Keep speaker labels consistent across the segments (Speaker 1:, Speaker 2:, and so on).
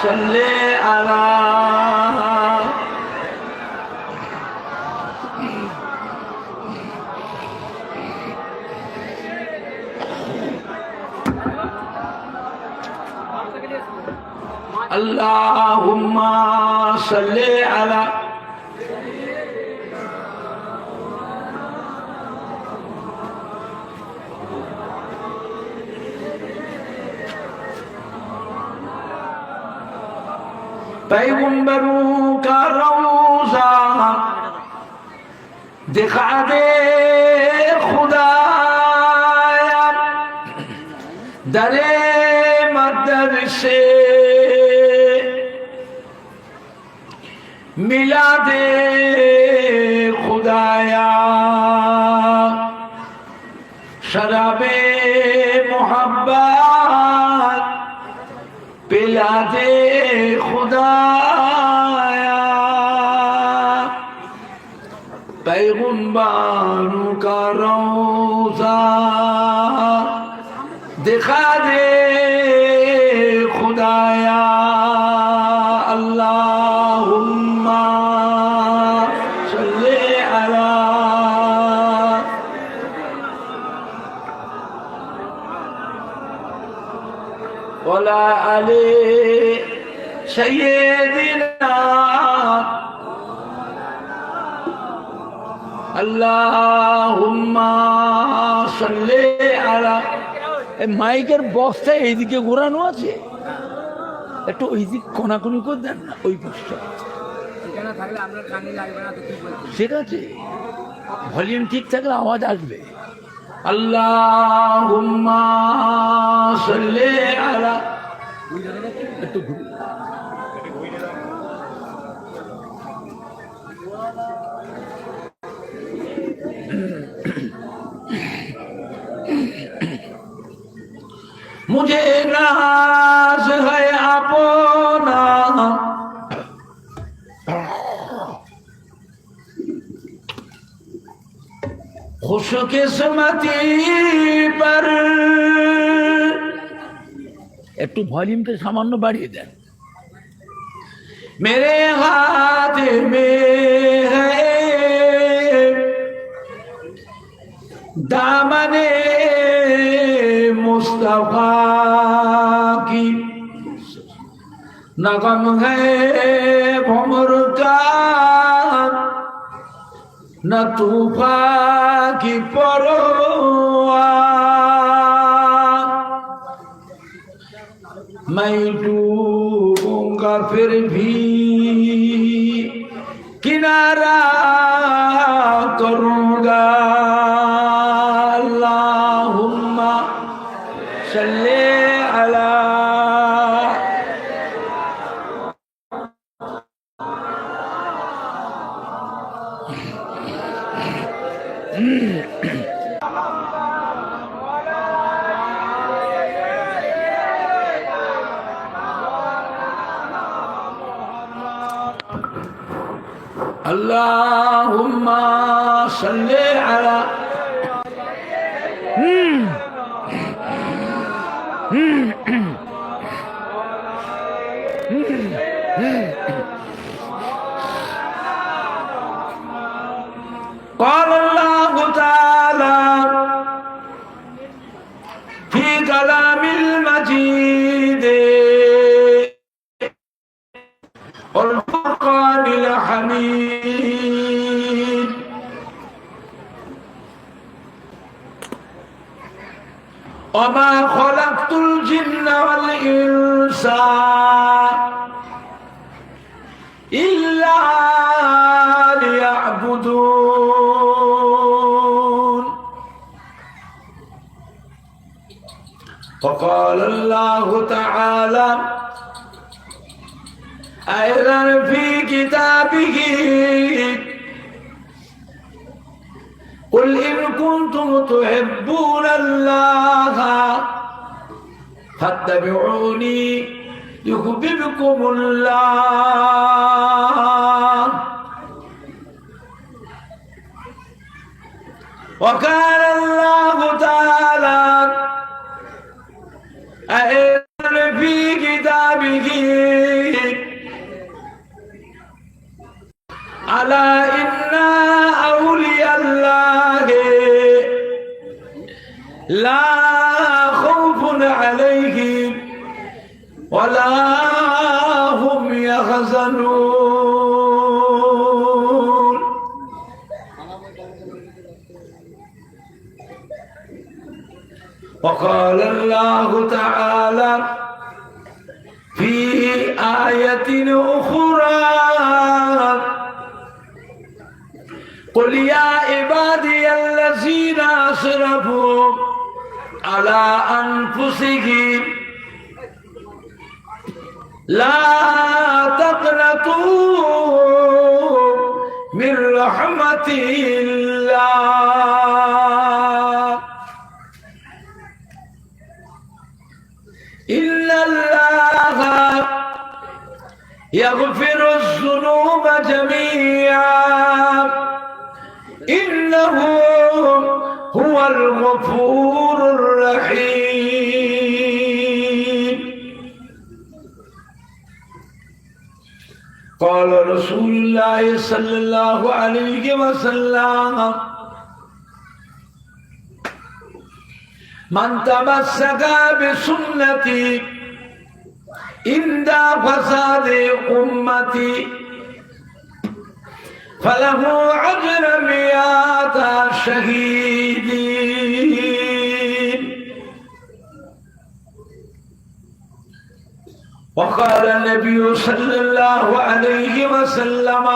Speaker 1: صل على اللهم صل على पैगंबरों का रोज़ा दिखा दे खुदाया दरे मदद से मिला दे खुदाया शराबे मोहब्बत पिला दे खुदाया पैगंबरों का रोज़ा दिखा दे खुदाया अल्लाहुम्मा सल्ली अला वला अली सय्यिदिना अल्लाहुम्मा सल्ली अला মাইকের বক্সটা এইদিকে ঘোরানো আছে, একটু ওই দিক কোনাকুনি করে দেন না, ওই বক্সটা ঠিক আছে, ভলিউম ঠিক থাকলে আওয়াজ আসবে। আল্লাহুম্মা সাল্লি আলা একটু ঘুরে मुझे नाज है अपना खुशकिस्मती पर একটু ভলিউমটা সামান্য বাড়িয়ে দেন। मेरे हाथ में है दामने मुस्तफा की, न गम है भंवर का न तूफान की परवाह, मैं डूबूंगा फिर भी किनारा करूंगा। अल्लाहुम्मा सल्ली अला अल्लाहुम्मा सल्ली अला قال الله تعالى في كلام المجيد والفرقان الحميد وما خلقت الجن والإنس إلا ليعبدون. وقال الله تعالى أيضا في كتابه قل إن كنتم تحبون الله فاتبعوني يحببكم الله. وقال الله تعالى أيضا في আলা ইন্না আউলিয়াল্লাহি লা খাউফুন আলাইহিম ওয়া লা হুম ইয়াহজানুন। وقال الله تعالى في آية أخرى قل يا عبادي الذين أسرفوا على أنفسهم لا تقنطوا من رحمة الله إن الله يغفر الذنوب جميعا إنه هو الغفور الرحيم. قال رسول الله صلى الله عليه وسلم من تمسك بسنتي عند فساد أمتي فله أجر 100 شهيد. وقال النبي صلى الله عليه وسلم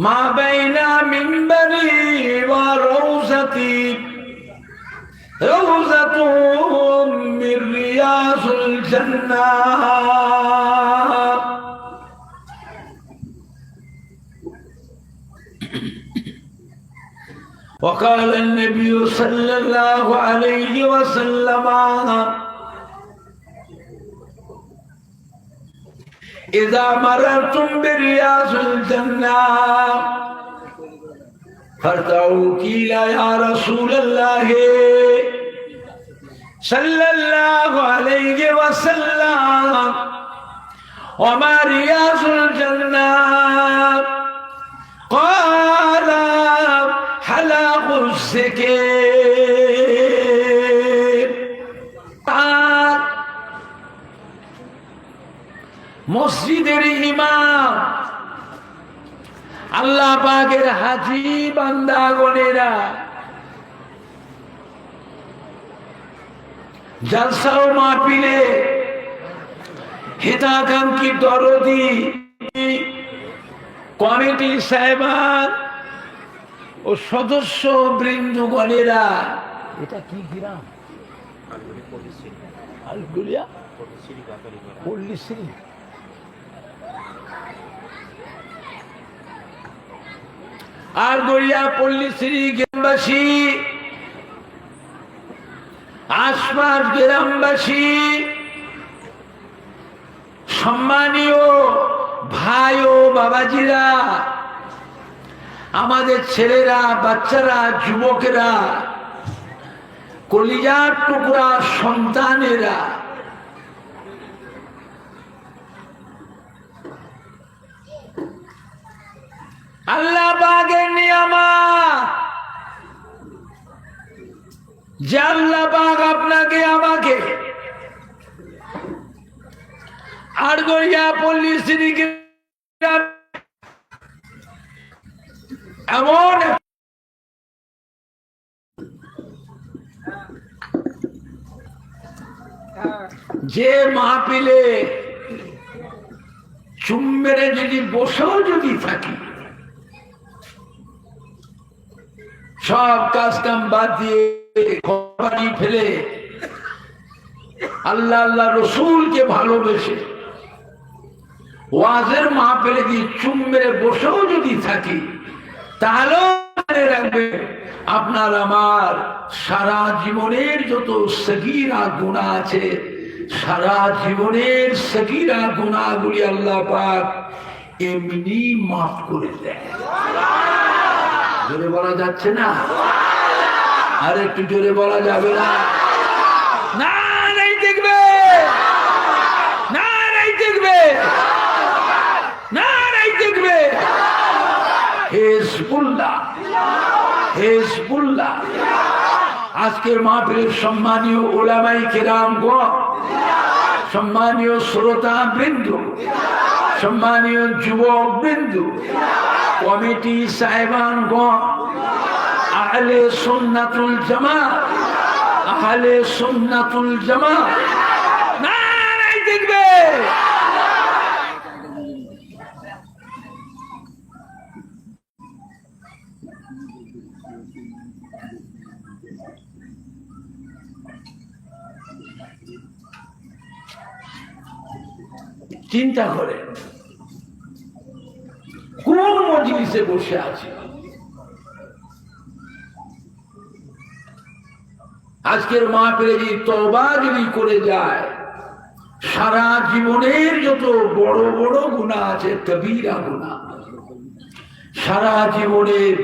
Speaker 1: ما بين منبري وروزتي روزة من رياض الجنة. وقال النبي صلى الله عليه وسلم إذا مررتم برياض الجنة فارتعوا قيل يا رسول الله صلى الله عليه وسلم وما رياض الجنة قال حلاق الذكر. মসজিদের ইমাম আল্লাহ পাকের হাজি বান্দাগণেরা জলসা ও মাহফিলে হিতাকাঙ্ক্ষী দরদি কমিটি সাহেবান ও সদস্য বৃন্দগণেরা, এটা কি গ্রাম? আলগুলিয়া পল্লীশ্রী। আর গড়িয়া পল্লীশ্রী গ্রামবাসী, আশপাশ গ্রামবাসী, সম্মানীয় ভাই ও বাবাজিরা, আমাদের ছেলেরা, বাচ্চারা, যুবকেরা, কলিজার টুকরা সন্তানেরা, আল্লাহ পাকের নিয়ামত যে আল্লাহ পাক আপনাকে আমাকে আড়গড়িয়া পল্লীশ্রী এমন যে মাহফিলে চুম মেরে যদি বসেও যদি থাকি, সব কাজ কাম বাদ দিয়ে ঘরবাড়ি ফেলে আল্লাহ আল্লাহ রসুলকে ভালোবেসে ওয়াজের মাহফিলে দিয়ে চুম মেরে বসেও যদি থাকি, তাহলেও মনে রাখবে আপনার আমার সারা জীবনের যত সগীরা গুনাহ আছে, সারা জীবনের সগীরা গুনাহগুলি আল্লাহ পাক এমনি মাফ করে দেয়। জোরে বলা যাচ্ছে না? আর একটু জোরে বলা যাবে না? না, দেখবে দেখবে, নারাই দেখবে। Hezbollah, Hezbollah. আজকের মাহফিলের সম্মানীয় উলামায়ে কেরামগণ, সম্মানীয় শ্রোতা বৃন্দ, সম্মানীয় যুবক বৃন্দ, কমিটি সাহেবানগণ, আহলে সুন্নাতুল জামাত, আহলে সুন্নাতুল জামাত, নারাই দেখবে। চিন্তা করে কোন মজলিসে বসে আছে। আজকের মাহফিলে যদি তওবা যদি করে যায়, সারা জীবনের যত বড় বড় গুনাহ আছে, কবিরা গুনাহ, সারা জীবনের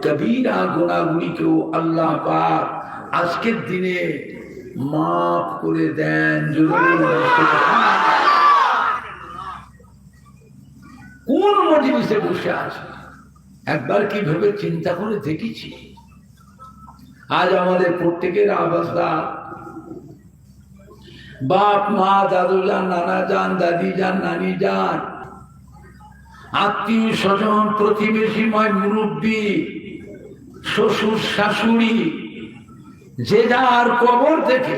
Speaker 1: কবিরা গুনাহগুলিকেও আল্লাহ পাক আজকের দিনে মাফ করে দেন। কোন মজলিসে বসে আছে একবার কি ভেবে চিন্তা করে দেখেছি? আজ আমাদের প্রত্যেকের অবস্থা, বাপ মা, দাদু যান, নানা যান, দাদি যান, নানি যান, আত্মীয় স্বজন, প্রতিবেশীময় মুরব্বী, শ্বশুর শাশুড়ি, যে যার কবর থেকে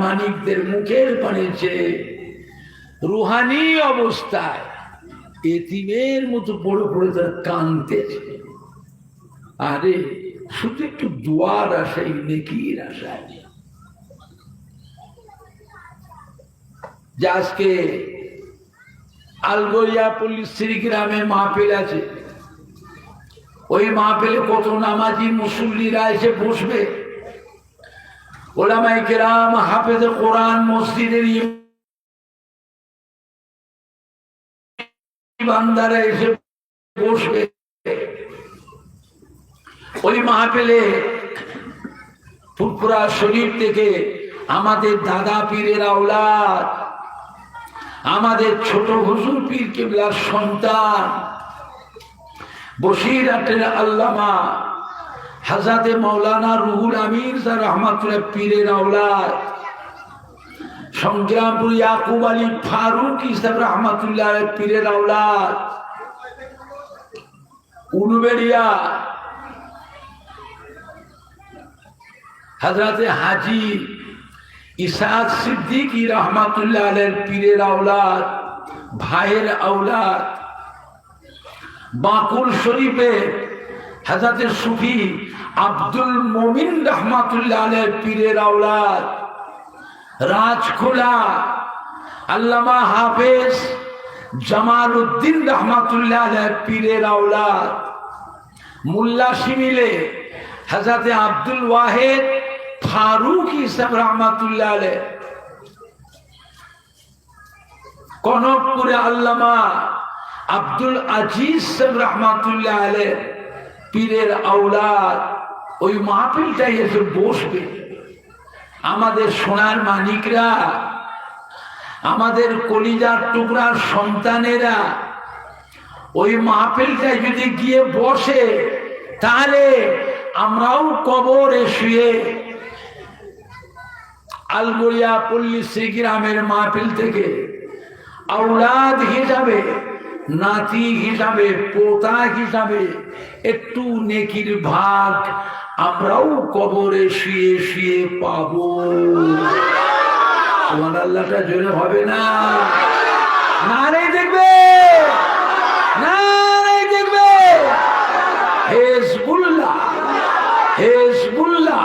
Speaker 1: মানিকদের মুখের পানি চেয়ে রুহানি অবস্থায় এতিমের মতো পড়ে পড়ে তারা কাঁদতেছে। আরে শুধু একটু দোয়ার আশায়, নেকির আশায়। যে আজকে আলগোয়া পল্লীশ্রী গ্রামে মাহফিল আছে, ওই মাহফিলে কত নামাজি মুসল্লিরা এসে বসবে, উলামায়ে কেরাম, হাফেজে কোরআন, মসজিদের বান্দারা এসে বসবে। ওই মাহফিলে ফুরফুরা শরীফ থেকে আমাদের দাদা পীরের আওলাদ, আমাদের ছোট হুজুর পীর কেবলার সন্তান, বসিরহাটের আল্লামা হযরতে মাওলানা রুহুল আমিন স্যার রহমাতুল্লাহ পীরের আওলাদ, সংগ্রামপুর ইয়াকুব আলী ফারুক সাহেব রহমাতুল্লাহ পীরের আওলাদ, উলুবেড়িয়া হযরতে হাজী ইসহাক সিদ্দিকী রহমাতুল্লাহ আলাইহির পীরের আওলাদ, ভাইয়ের আওলাদ, বাকুল শরীফে হযরতে সুফি আব্দুল মুমিন রহমাতুল্লাহ আলাইহির পীরের আওলাদ, রাজখোলা আল্লামা হাফেজ জামাল উদ্দিন রহমাতুল্লাহ আলাইহির পীরের আওলাদ, মোল্লা শিমিলে হযরতে আব্দুল ওয়াহেদ ফারুকী সাহেব রহমাতুল্লাহ আলাইহি, কনকপুরে আল্লামা আব্দুল আজিজ সাহেব রহমাতুল্লাহ আলাইহি পীরের আওলাদ ওই মাহফিলটাই এসে বসবে। আমাদের সোনার মানিকরা, আমাদের কলিজার টুকরার সন্তানেরা ওই মাহফিলটায় যদি গিয়ে বসে, তাহলে আমরাও কবরে শুয়ে আলগোয়া পল্লীশ্রী গ্রামের মাহফিল থেকে আওলাদ হিসাবে, নাতি হিসাবে, পোতা হিসাবে একটু নেকির ভাগ আমরাও কবরে শুয়ে শুয়ে পাবো। সুবহানাল্লাহটা জোরে হবে না? নারে দেখবে, নারে দেখবে। হিজবুল্লাহ, হিজবুল্লাহ,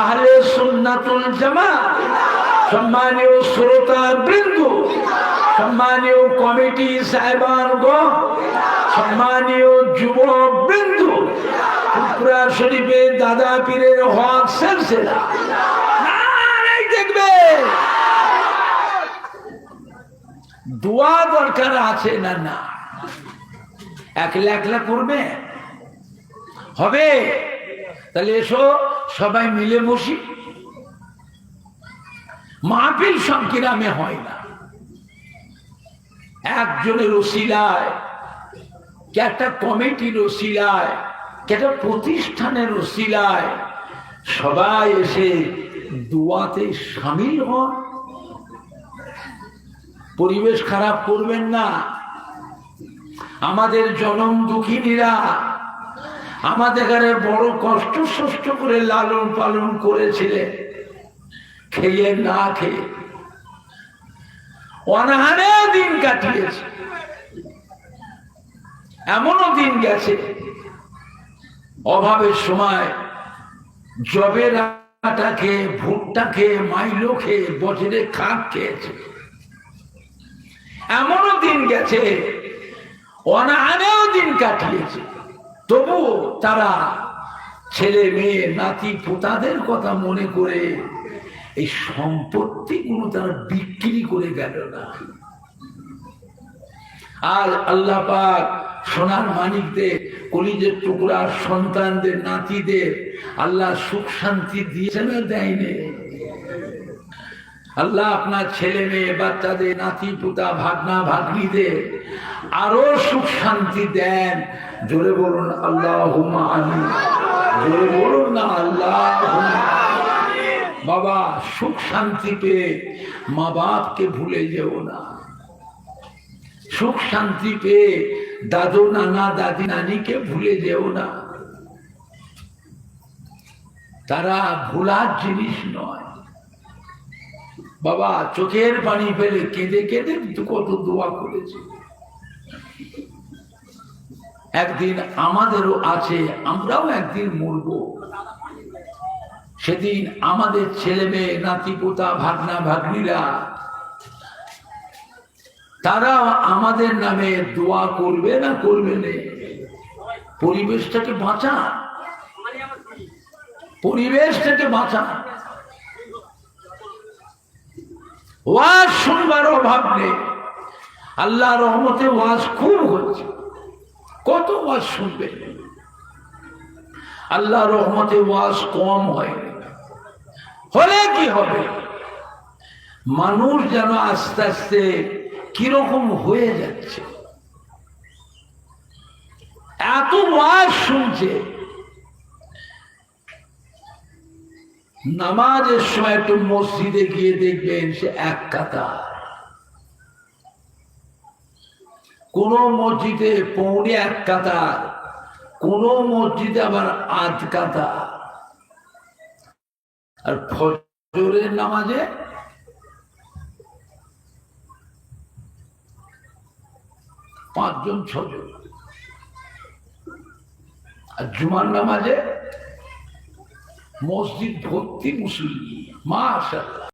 Speaker 1: আহলে সুন্নাতুল জামাত, সম্মানীয় শ্রোতা বৃন্দ, সম্মানীয় কমিটি সাহেবানগণ, সম্মানীয় যুবক বৃন্দ, ফুরফুরা শরীফে দাদা পীরের হক সিলসিলা, নারাই দেখবে। দোয়া দরকার আছে না? না, একলা একলা করবে হবে? তাহলে এসো সবাই মিলে বসি। মাহফিল সংগ্রামে হয় না, একজনের ওসিলায়, একটা কমিটির ওসিলায়, একটা প্রতিষ্ঠানের ওসিলায় সবাই এসে দোয়াতে শামিল হন। পরিবেশ খারাপ করবেন না। আমাদের জনম দুঃখিনীরা আমাদের ঘরে বড় কষ্ট সষ্ট করে লালন পালন করেছিলেন, খেয়ে না খেয়ে অনাহারে দিন কাটিয়েছে। এমনও দিন গেছে অভাবের সময় জবের আটা খেয়ে, ভুট্টা খেয়ে, মাইলো খেয়ে, বছরে খাপ খেয়েছে। এমনও দিন গেছে অনাহারেও দিন কাটিয়েছে। তবু তারা ছেলে মেয়ে নাতি পোতাদের কথা মনে করে এই সম্পত্তি গুলো তারা বিক্রি করে গেল না। আর আল্লাহ পাক সোনার মানিকদের, কলিজের টুকরা সন্তানদের, নাতিদের আল্লাহ সুখ শান্তি দিয়েছে না দেয়নি? আল্লাহ আপনার ছেলে মেয়ে বাচ্চাদের, নাতি পুতা ভাগনা ভাগ্নিদের আরো সুখ শান্তি দেন। জোরে বলুন আল্লাহুম্মা আমিন। জোরে বলুন না আল্লাহুম্মা আমিন। বাবা, সুখ শান্তি পেয়ে মা বাপকে ভুলে যেও না। সুখ শান্তি পেয়ে দাদু নানা দাদি নানিকে ভুলে যেও না। তারা ভুলার জিনিস নয়। বাবা, চোখের পানি ফেলে কেঁদে কেঁদে কত দোয়া করেছে। একদিন আমাদেরও আছে, আমরাও একদিন মরব। সেদিন আমাদের ছেলে মেয়ে নাতি পোতা ভাগনা ভাগ্নিরা তারা আমাদের নামে দোয়া করবে না করবে না? পরিবেশটাকে বাঁচা, পরিবেশটাকে বাঁচা। ওয়াজ শুনবার অভাব নেই। আল্লাহ রহমতে ওয়াজ খুব হচ্ছে। কত ওয়াজ শুনবে? আল্লাহ রহমতে ওয়াজ কম হয়। হলে কি হবে? মানুষ যেন আস্তে আস্তে কিরকম হয়ে যাচ্ছে। এত ওয়াজ শুনছে, নামাজের সময় একটু মসজিদে গিয়ে দেখবেন সে এক কাতার, কোন মসজিদে পৌনে এক কাতার, কোন মসজিদে আবার আধ কাতার। আর ফজরের নামাজে পাঁচজন ছজন, আর জুমার নামাজে মসজিদ ভর্তি মুসল্লি। মাশাআল্লাহ।